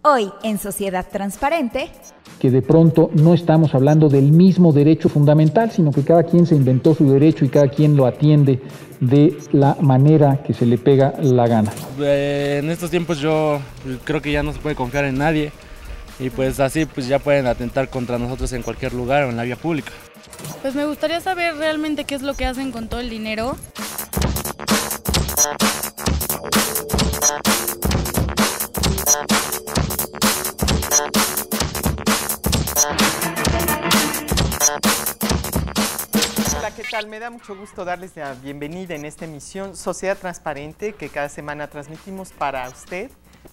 Hoy, en Sociedad Transparente, que de pronto no estamos hablando del mismo derecho fundamental, sino que cada quien se inventó su derecho y cada quien lo atiende de la manera que se le pega la gana. En estos tiempos yo creo que ya no se puede confiar en nadie y pues así pues ya pueden atentar contra nosotros en cualquier lugar o en la vía pública. Pues me gustaría saber realmente qué es lo que hacen con todo el dinero. Hola, ¿qué tal? Me da mucho gusto darles la bienvenida en esta emisión Sociedad Transparente que cada semana transmitimos para usted,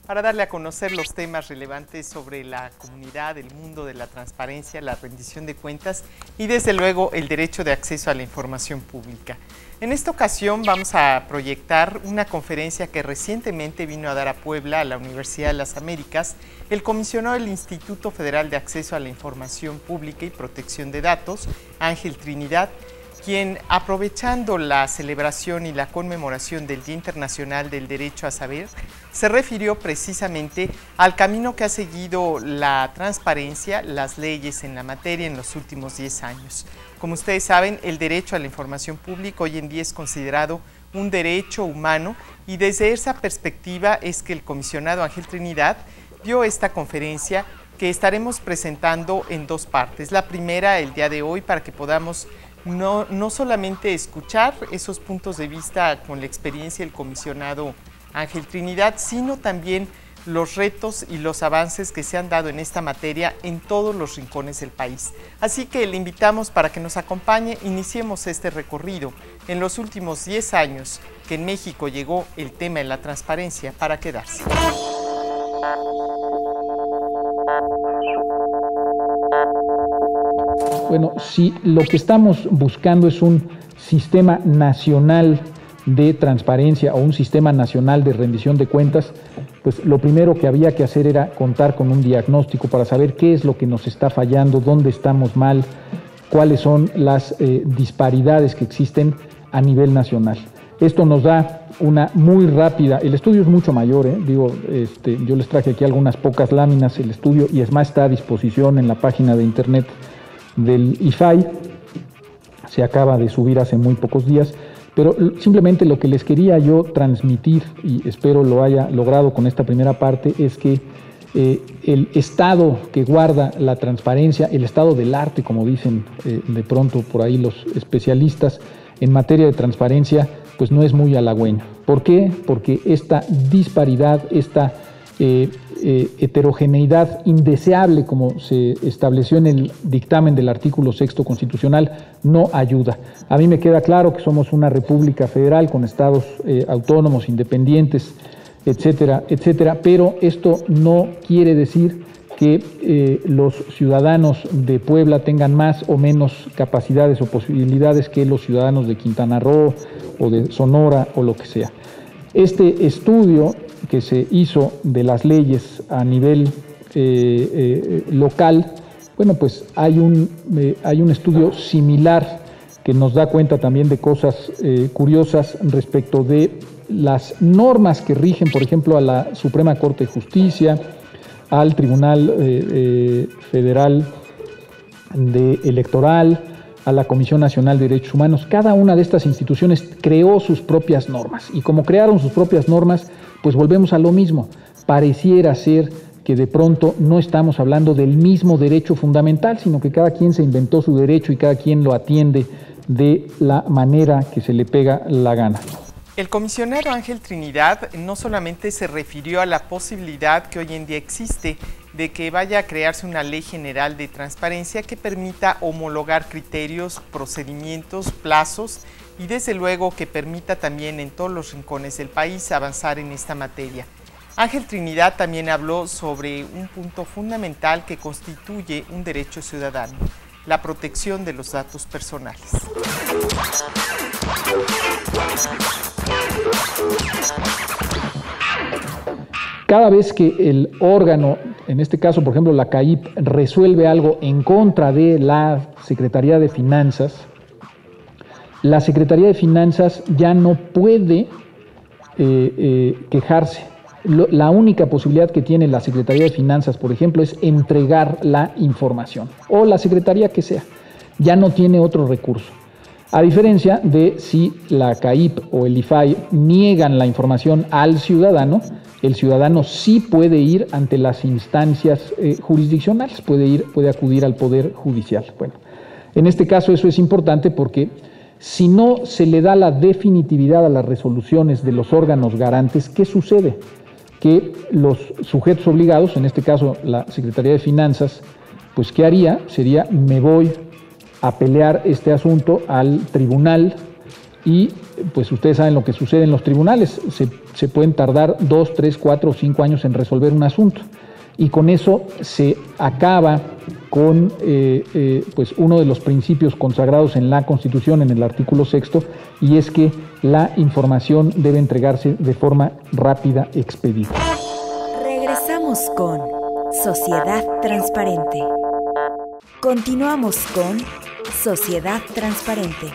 para darle a conocer los temas relevantes sobre la comunidad, el mundo de la transparencia, la rendición de cuentas y desde luego el derecho de acceso a la información pública. En esta ocasión vamos a proyectar una conferencia que recientemente vino a dar a Puebla, a la Universidad de las Américas, el comisionado del Instituto Federal de Acceso a la Información Pública y Protección de Datos, Ángel Trinidad, quien, aprovechando la celebración y la conmemoración del Día Internacional del Derecho a Saber, se refirió precisamente al camino que ha seguido la transparencia, las leyes en la materia en los últimos 10 años. Como ustedes saben, el derecho a la información pública hoy en día es considerado un derecho humano y desde esa perspectiva es que el comisionado Ángel Trinidad dio esta conferencia que estaremos presentando en dos partes. La primera, el día de hoy, para que podamos no solamente escuchar esos puntos de vista con la experiencia del comisionado Ángel Trinidad, sino también los retos y los avances que se han dado en esta materia en todos los rincones del país. Así que le invitamos para que nos acompañe, iniciemos este recorrido en los últimos 10 años que en México llegó el tema de la transparencia para quedarse. Bueno, si lo que estamos buscando es un sistema nacional de transparencia o un sistema nacional de rendición de cuentas, pues lo primero que había que hacer era contar con un diagnóstico para saber qué es lo que nos está fallando, dónde estamos mal, cuáles son las disparidades que existen a nivel nacional. Esto nos da una muy rápida, el estudio es mucho mayor, yo les traje aquí algunas pocas láminas, el estudio, y es más, está a disposición en la página de internet del IFAI, se acaba de subir hace muy pocos días, pero simplemente lo que les quería yo transmitir, y espero lo haya logrado con esta primera parte, es que el estado que guarda la transparencia, el estado del arte, como dicen de pronto por ahí los especialistas en materia de transparencia, pues no es muy halagüeño. ¿Por qué? Porque esta disparidad, esta heterogeneidad indeseable, como se estableció en el dictamen del artículo 6º constitucional, no ayuda. A mí me queda claro que somos una república federal con estados autónomos, independientes, etcétera, etcétera, pero esto no quiere decir que los ciudadanos de Puebla tengan más o menos capacidades o posibilidades que los ciudadanos de Quintana Roo o de Sonora o lo que sea. Este estudio que se hizo de las leyes a nivel local, bueno, pues hay un estudio similar que nos da cuenta también de cosas curiosas respecto de las normas que rigen, por ejemplo, a la Suprema Corte de Justicia, al Tribunal Federal Electoral, a la Comisión Nacional de Derechos Humanos. Cada una de estas instituciones creó sus propias normas y como crearon sus propias normas, pues volvemos a lo mismo. Pareciera ser que de pronto no estamos hablando del mismo derecho fundamental, sino que cada quien se inventó su derecho y cada quien lo atiende de la manera que se le pega la gana. El comisionado Ángel Trinidad no solamente se refirió a la posibilidad que hoy en día existe de que vaya a crearse una ley general de transparencia que permita homologar criterios, procedimientos, plazos y desde luego que permita también en todos los rincones del país avanzar en esta materia. Ángel Trinidad también habló sobre un punto fundamental que constituye un derecho ciudadano, la protección de los datos personales. Cada vez que el órgano, en este caso, por ejemplo, la CAIP, resuelve algo en contra de la Secretaría de Finanzas, la Secretaría de Finanzas ya no puede quejarse La única posibilidad que tiene la Secretaría de Finanzas, por ejemplo, es entregar la información, o la Secretaría que sea. Ya no tiene otro recurso. A diferencia de si la CAIP o el IFAI niegan la información al ciudadano, el ciudadano sí puede ir ante las instancias jurisdiccionales, puede acudir al Poder Judicial. Bueno, en este caso eso es importante porque si no se le da la definitividad a las resoluciones de los órganos garantes, ¿qué sucede? Que los sujetos obligados, en este caso la Secretaría de Finanzas, pues ¿qué haría? Sería, me voy a pelear este asunto al tribunal y pues ustedes saben lo que sucede en los tribunales, se pueden tardar 2, 3, 4 o 5 años en resolver un asunto y con eso se acaba con pues uno de los principios consagrados en la Constitución, en el artículo 6º, y es que la información debe entregarse de forma rápida, expedita. Regresamos con Sociedad Transparente. Continuamos con Sociedad Transparente.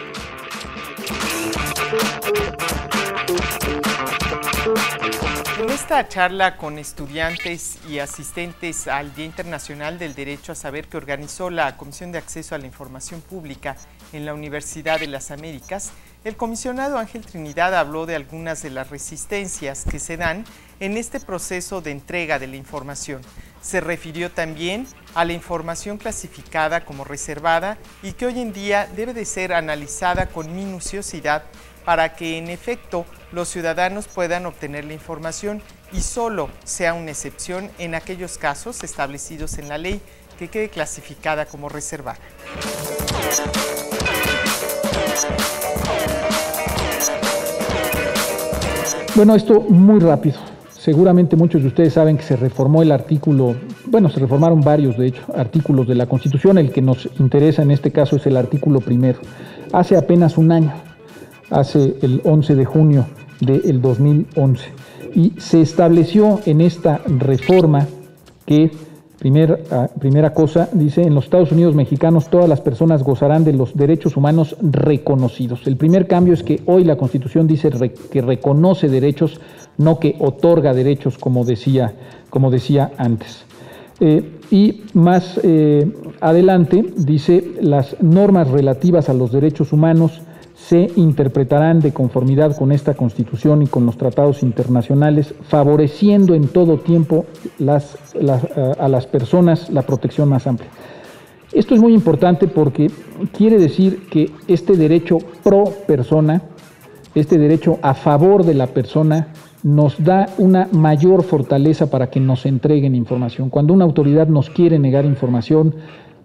En esta charla con estudiantes y asistentes al Día Internacional del Derecho a Saber que organizó la Comisión de Acceso a la Información Pública en la Universidad de las Américas, el comisionado Ángel Trinidad habló de algunas de las resistencias que se dan en este proceso de entrega de la información. Se refirió también a la información clasificada como reservada y que hoy en día debe de ser analizada con minuciosidad para que en efecto los ciudadanos puedan obtener la información y solo sea una excepción en aquellos casos establecidos en la ley que quede clasificada como reservada. Bueno, esto muy rápido. Seguramente muchos de ustedes saben que se reformó el artículo, bueno, se reformaron varios, de hecho, artículos de la Constitución. El que nos interesa en este caso es el artículo 1. Hace apenas un año, hace el 11 de junio del 2011, y se estableció en esta reforma que, primera cosa, dice, en los Estados Unidos mexicanos todas las personas gozarán de los derechos humanos reconocidos. El primer cambio es que hoy la Constitución dice que reconoce derechos, no que otorga derechos, como decía antes. Y más adelante dice, las normas relativas a los derechos humanos se interpretarán de conformidad con esta Constitución y con los tratados internacionales, favoreciendo en todo tiempo a las personas la protección más amplia. Esto es muy importante porque quiere decir que este derecho pro persona, este derecho a favor de la persona, nos da una mayor fortaleza para que nos entreguen información. Cuando una autoridad nos quiere negar información,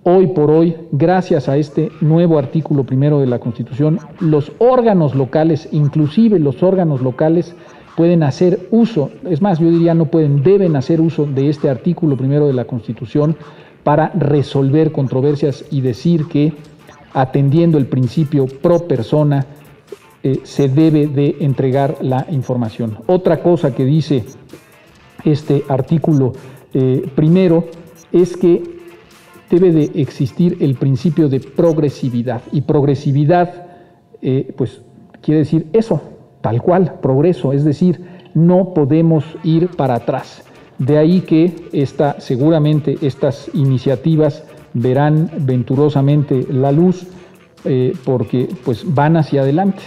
hoy por hoy, gracias a este nuevo artículo 1 de la Constitución, los órganos locales, inclusive los órganos locales, pueden hacer uso, es más, yo diría no pueden, deben hacer uso de este artículo 1 de la Constitución para resolver controversias y decir que, atendiendo el principio pro persona, se debe de entregar la información. Otra cosa que dice este artículo 1 es que debe de existir el principio de progresividad, y progresividad pues quiere decir eso, tal cual, progreso, es decir, no podemos ir para atrás. De ahí que seguramente estas iniciativas verán venturosamente la luz porque pues van hacia adelante,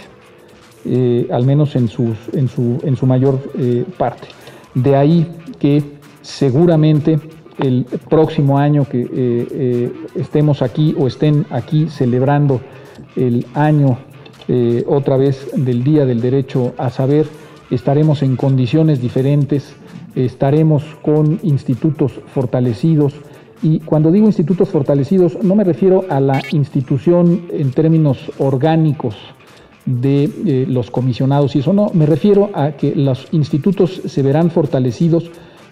al menos en su mayor parte. De ahí que seguramente el próximo año que estemos aquí o estén aquí celebrando el año otra vez del Día del Derecho a Saber, estaremos en condiciones diferentes, estaremos con institutos fortalecidos. Y cuando digo institutos fortalecidos, no me refiero a la institución en términos orgánicos de los comisionados y eso, no, me refiero a que los institutos se verán fortalecidos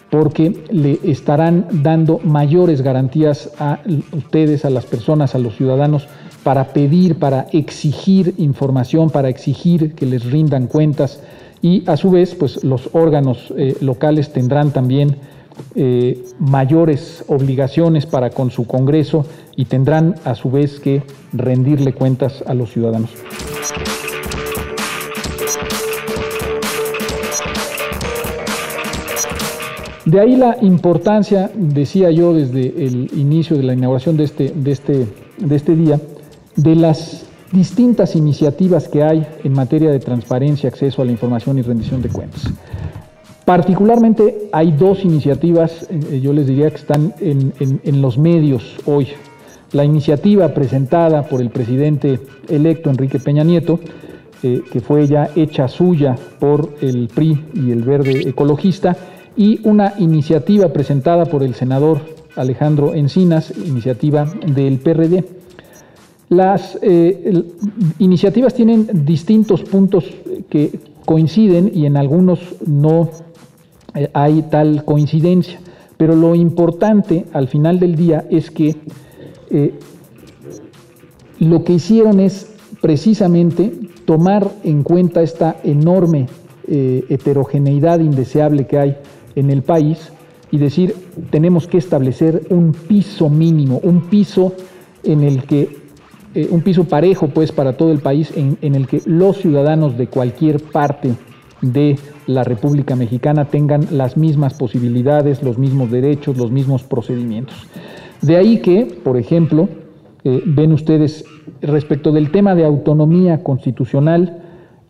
porque le estarán dando mayores garantías a ustedes, a las personas, a los ciudadanos, para pedir, para exigir información, para exigir que les rindan cuentas, y a su vez, pues los órganos locales tendrán también mayores obligaciones para con su Congreso y tendrán a su vez que rendirle cuentas a los ciudadanos. De ahí la importancia, decía yo desde el inicio de la inauguración de este día, de las distintas iniciativas que hay en materia de transparencia, acceso a la información y rendición de cuentas. Particularmente hay dos iniciativas, yo les diría que están en los medios hoy. La iniciativa presentada por el presidente electo Enrique Peña Nieto, que fue ya hecha suya por el PRI y el Verde Ecologista, y una iniciativa presentada por el senador Alejandro Encinas, iniciativa del PRD. Las iniciativas tienen distintos puntos que coinciden y en algunos no hay tal coincidencia, pero lo importante al final del día es que lo que hicieron es precisamente tomar en cuenta esta enorme heterogeneidad indeseable que hay en el país y decir, tenemos que establecer un piso mínimo, un piso en el que un piso parejo pues para todo el país en el que los ciudadanos de cualquier parte de la República Mexicana tengan las mismas posibilidades, los mismos derechos, los mismos procedimientos. De ahí que, por ejemplo, ven ustedes, respecto del tema de autonomía constitucional,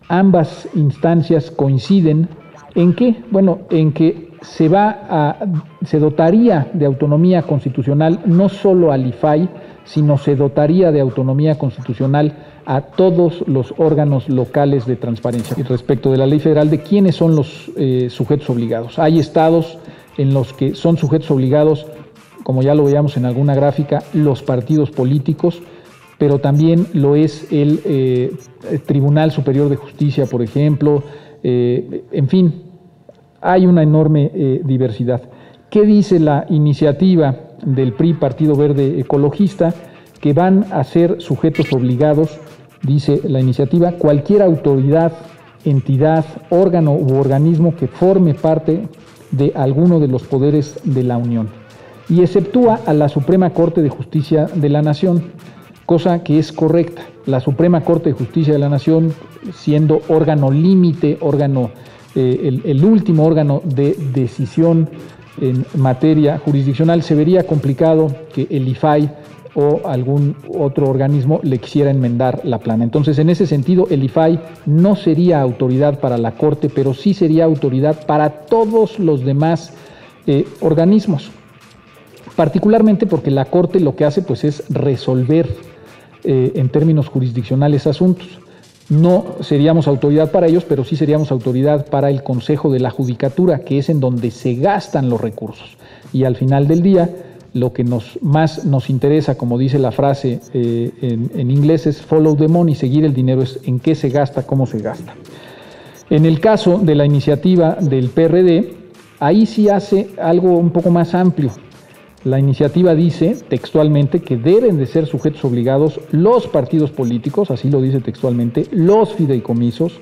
ambas instancias coinciden en que, bueno, en que se dotaría de autonomía constitucional no solo al IFAI, sino se dotaría de autonomía constitucional a todos los órganos locales de transparencia. Y respecto de la ley federal, de quiénes son los sujetos obligados. Hay estados en los que son sujetos obligados, como ya lo veíamos en alguna gráfica, los partidos políticos, pero también lo es el Tribunal Superior de Justicia, por ejemplo. En fin, hay una enorme diversidad. ¿Qué dice la iniciativa del PRI, Partido Verde Ecologista? Que van a ser sujetos obligados, dice la iniciativa, cualquier autoridad, entidad, órgano u organismo que forme parte de alguno de los poderes de la Unión, y exceptúa a la Suprema Corte de Justicia de la Nación, cosa que es correcta. La Suprema Corte de Justicia de la Nación, siendo órgano límite, el último órgano de decisión en materia jurisdiccional, se vería complicado que el IFAI o algún otro organismo le quisiera enmendar la plana. Entonces, en ese sentido, el IFAI no sería autoridad para la Corte, pero sí sería autoridad para todos los demás organismos, particularmente porque la Corte lo que hace pues es resolver en términos jurisdiccionales asuntos. No seríamos autoridad para ellos, pero sí seríamos autoridad para el Consejo de la Judicatura, que es en donde se gastan los recursos. Y al final del día, lo que más nos interesa, como dice la frase en inglés, es follow the money, seguir el dinero, es en qué se gasta, cómo se gasta. En el caso de la iniciativa del PRD, ahí sí hace algo un poco más amplio. La iniciativa dice textualmente que deben de ser sujetos obligados los partidos políticos, así lo dice textualmente, los fideicomisos,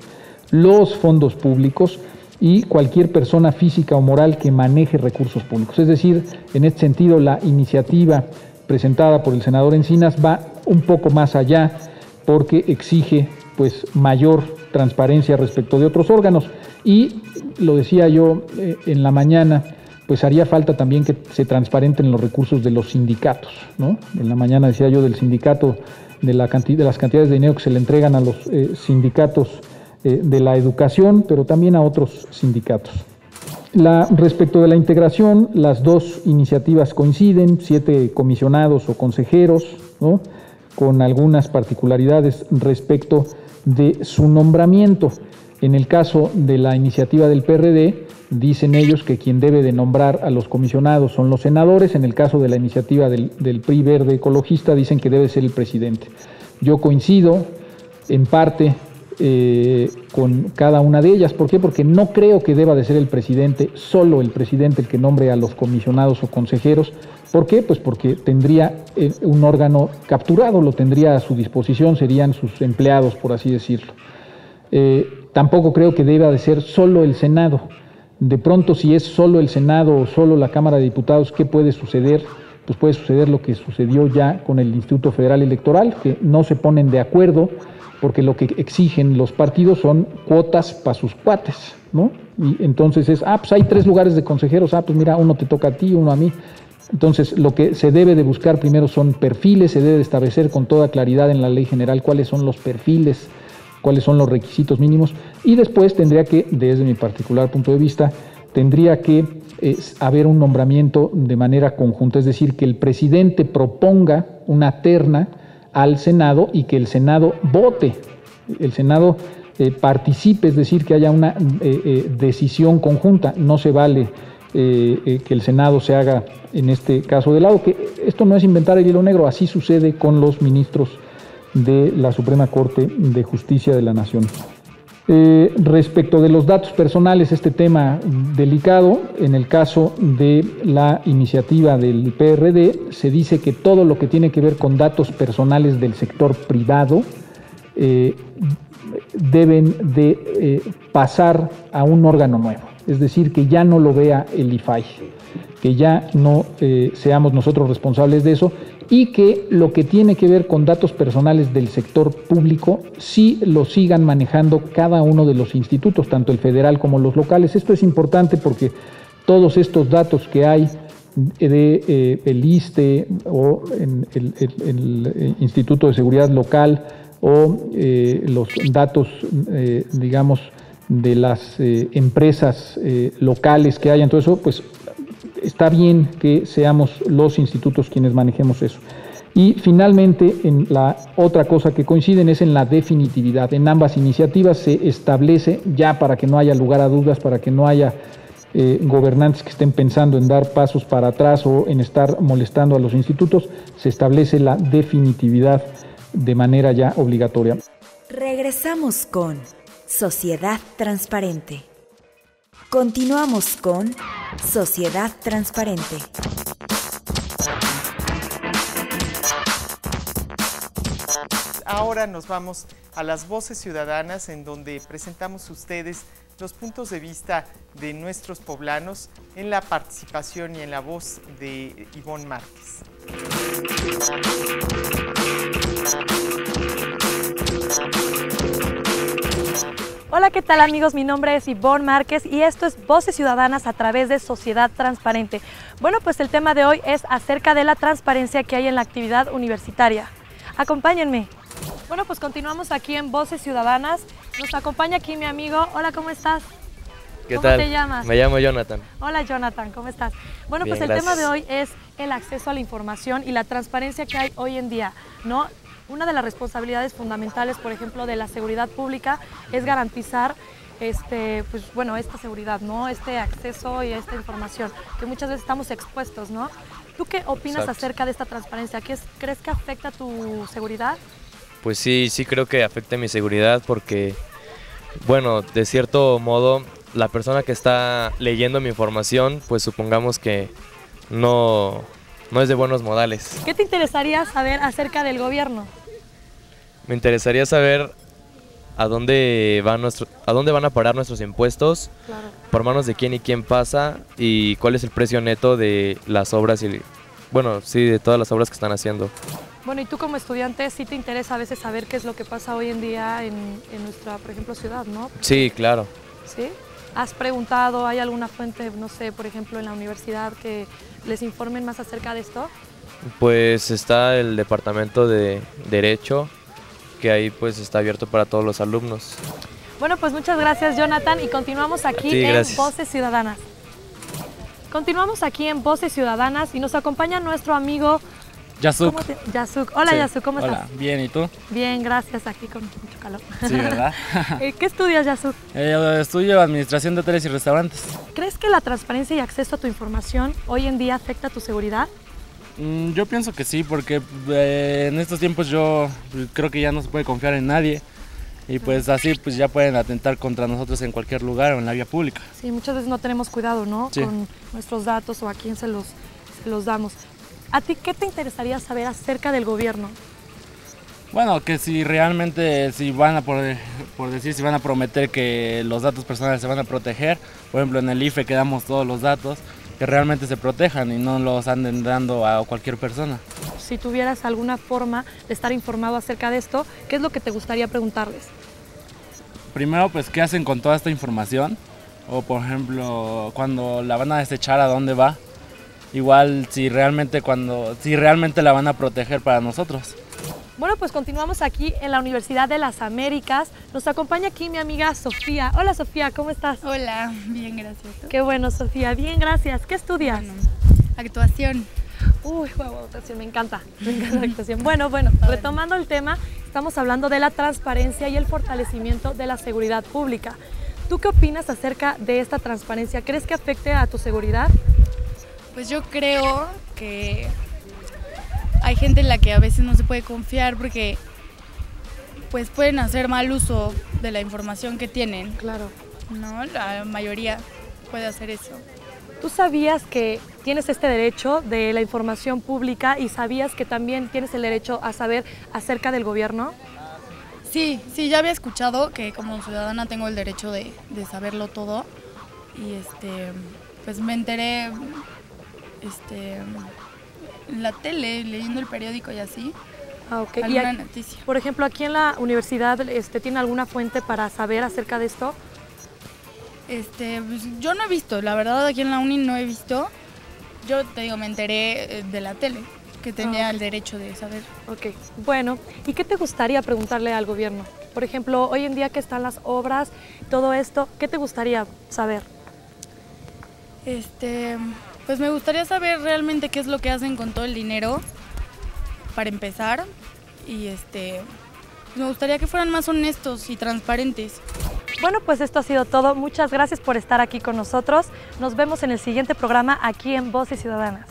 los fondos públicos y cualquier persona física o moral que maneje recursos públicos. Es decir, en este sentido, la iniciativa presentada por el senador Encinas va un poco más allá porque exige pues mayor transparencia respecto de otros órganos. Y lo decía yo en la mañana, pues haría falta también que se transparenten los recursos de los sindicatos, ¿no? En la mañana decía yo del sindicato, de las cantidades de dinero que se le entregan a los sindicatos de la educación, pero también a otros sindicatos. Respecto de la integración, las dos iniciativas coinciden, 7 comisionados o consejeros, ¿no? Con algunas particularidades respecto de su nombramiento. En el caso de la iniciativa del PRD, dicen ellos que quien debe de nombrar a los comisionados son los senadores. En el caso de la iniciativa del PRI Verde Ecologista, dicen que debe ser el presidente. Yo coincido en parte con cada una de ellas. ¿Por qué? Porque no creo que deba de ser el presidente, solo el presidente, el que nombre a los comisionados o consejeros. ¿Por qué? Pues porque tendría un órgano capturado, lo tendría a su disposición, serían sus empleados, por así decirlo. Tampoco creo que deba de ser solo el Senado. De pronto, si es solo el Senado o solo la Cámara de Diputados, ¿qué puede suceder? pues puede suceder lo que sucedió ya con el Instituto Federal Electoral, que no se ponen de acuerdo porque lo que exigen los partidos son cuotas para sus cuates, ¿no? Y entonces es, pues hay 3 lugares de consejeros, pues mira, uno te toca a ti, uno a mí. Entonces, lo que se debe de buscar primero son perfiles, se debe de establecer con toda claridad en la ley general cuáles son los perfiles, cuáles son los requisitos mínimos, y después tendría que, desde mi particular punto de vista, tendría que haber un nombramiento de manera conjunta, es decir, que el presidente proponga una terna al Senado y que el Senado vote, el Senado participe, es decir, que haya una decisión conjunta. No se vale que el Senado se haga en este caso de lado, que esto no es inventar el hilo negro, así sucede con los ministros de la Suprema Corte de Justicia de la Nación. Respecto de los datos personales, este tema delicado, en el caso de la iniciativa del PRD, se dice que todo lo que tiene que ver con datos personales del sector privado deben de pasar a un órgano nuevo, es decir, que ya no lo vea el IFAI, que ya no seamos nosotros responsables de eso, y que lo que tiene que ver con datos personales del sector público sí lo sigan manejando cada uno de los institutos, tanto el federal como los locales. Esto es importante porque todos estos datos que hay de el ISSSTE o el Instituto de Seguridad Local o los datos, digamos, de las empresas locales que hayan, todo eso, pues está bien que seamos los institutos quienes manejemos eso. Y finalmente, en la otra cosa que coinciden es en la definitividad. En ambas iniciativas se establece, ya para que no haya lugar a dudas, para que no haya gobernantes que estén pensando en dar pasos para atrás o en estar molestando a los institutos, se establece la definitividad de manera ya obligatoria. Regresamos con Sociedad Transparente. Continuamos con Sociedad Transparente. Ahora nos vamos a las voces ciudadanas, en donde presentamos a ustedes los puntos de vista de nuestros poblanos en la participación y en la voz de Ivonne Márquez. Hola, ¿qué tal amigos? Mi nombre es Ivonne Márquez y esto es Voces Ciudadanas a través de Sociedad Transparente. Bueno, pues el tema de hoy es acerca de la transparencia que hay en la actividad universitaria. Acompáñenme. Bueno, pues continuamos aquí en Voces Ciudadanas. Nos acompaña aquí mi amigo. Hola, ¿cómo estás? ¿Qué tal? ¿Cómo te llamas? Me llamo Jonathan. Hola Jonathan, ¿cómo estás? Bueno, Bien, pues el gracias. tema de hoy es el acceso a la información y la transparencia que hay hoy en día, ¿no? Una de las responsabilidades fundamentales, por ejemplo, de la seguridad pública es garantizar pues, bueno, esta seguridad, ¿no? Este acceso y esta información, que muchas veces estamos expuestos, ¿no? ¿Tú qué opinas acerca de esta transparencia? ¿Crees que afecta tu seguridad? Pues sí creo que afecta mi seguridad porque, bueno, de cierto modo, la persona que está leyendo mi información, pues supongamos que no es de buenos modales. ¿Qué te interesaría saber acerca del gobierno? Me interesaría saber a dónde van a parar nuestros impuestos, Claro. por manos de quién y quién pasa y cuál es el precio neto de las obras y, bueno, sí, de todas las obras que están haciendo. Bueno, y tú como estudiante sí te interesa a veces saber qué es lo que pasa hoy en día en nuestra, por ejemplo, ciudad, ¿no? Sí, claro. ¿Sí? ¿Has preguntado, hay alguna fuente, no sé, por ejemplo, en la universidad que les informen más acerca de esto? Pues está el departamento de Derecho, que ahí pues está abierto para todos los alumnos. Bueno, pues muchas gracias Jonathan y continuamos aquí en gracias. Voces Ciudadanas. Continuamos aquí en Voces Ciudadanas y nos acompaña nuestro amigo Yasuk. Yasuk. Hola Sí. Yasuk, ¿cómo Hola, estás? bien, ¿y tú? Bien, gracias, aquí con mucho calor. Sí, ¿verdad? ¿Qué estudias Yasuk? Estudio Administración de Hoteles y Restaurantes. ¿Crees que la transparencia y acceso a tu información hoy en día afecta tu seguridad? Yo pienso que sí, porque en estos tiempos yo creo que ya no se puede confiar en nadie y pues así pues ya pueden atentar contra nosotros en cualquier lugar o en la vía pública. Sí, muchas veces no tenemos cuidado, ¿no? Sí. Con nuestros datos o a quién se los damos. ¿A ti qué te interesaría saber acerca del gobierno? Bueno, que si realmente, si van a, por decir, si van a prometer que los datos personales se van a proteger, por ejemplo en el IFE que damos todos los datos, que realmente se protejan y no los anden dando a cualquier persona. Si tuvieras alguna forma de estar informado acerca de esto, ¿qué es lo que te gustaría preguntarles? Primero, pues, ¿qué hacen con toda esta información? O, por ejemplo, cuando la van a desechar, ¿a dónde va? Igual, si realmente la van a proteger para nosotros. Bueno, pues continuamos aquí en la Universidad de las Américas. Nos acompaña aquí mi amiga Sofía. Hola, Sofía, ¿cómo estás? Hola, bien, gracias. Qué bueno, Sofía. Bien, gracias. ¿Qué estudias? Bueno, actuación. Uy, wow, actuación, me encanta la actuación. Bueno, retomando el tema, estamos hablando de la transparencia y el fortalecimiento de la seguridad pública. ¿Tú qué opinas acerca de esta transparencia? ¿Crees que afecte a tu seguridad? Pues yo creo que hay gente en la que a veces no se puede confiar porque pues pueden hacer mal uso de la información que tienen. Claro. ¿No? La mayoría puede hacer eso. ¿Tú sabías que tienes este derecho de la información pública y sabías que también tienes el derecho a saber acerca del gobierno? Sí, ya había escuchado que como ciudadana tengo el derecho de saberlo todo y pues me enteré en la tele, leyendo el periódico y así. Ah, ok. Alguna noticia. Por ejemplo, aquí en la universidad, ¿tiene alguna fuente para saber acerca de esto? Pues yo no he visto, la verdad aquí en la uni no he visto. Yo te digo, me enteré de la tele, que tenía el derecho de saber. Ok, bueno, ¿y qué te gustaría preguntarle al gobierno? Por ejemplo, hoy en día que están las obras, todo esto, ¿qué te gustaría saber? Pues me gustaría saber realmente qué es lo que hacen con todo el dinero, para empezar, y me gustaría que fueran más honestos y transparentes. Bueno, pues esto ha sido todo. Muchas gracias por estar aquí con nosotros. Nos vemos en el siguiente programa aquí en Voces Ciudadanas.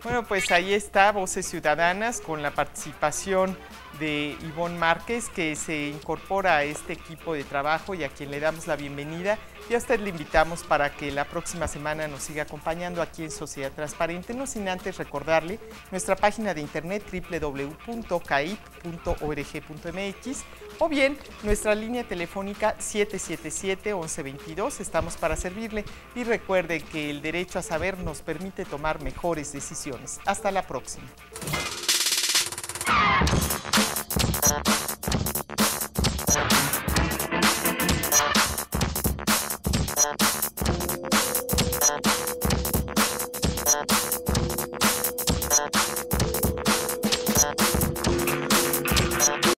Bueno, pues ahí está Voces Ciudadanas con la participación de Ivonne Márquez, que se incorpora a este equipo de trabajo y a quien le damos la bienvenida. Y a usted le invitamos para que la próxima semana nos siga acompañando aquí en Sociedad Transparente, no sin antes recordarle nuestra página de internet www.caip.org.mx o bien nuestra línea telefónica 777-1122. Estamos para servirle y recuerde que el derecho a saber nos permite tomar mejores decisiones. Hasta la próxima.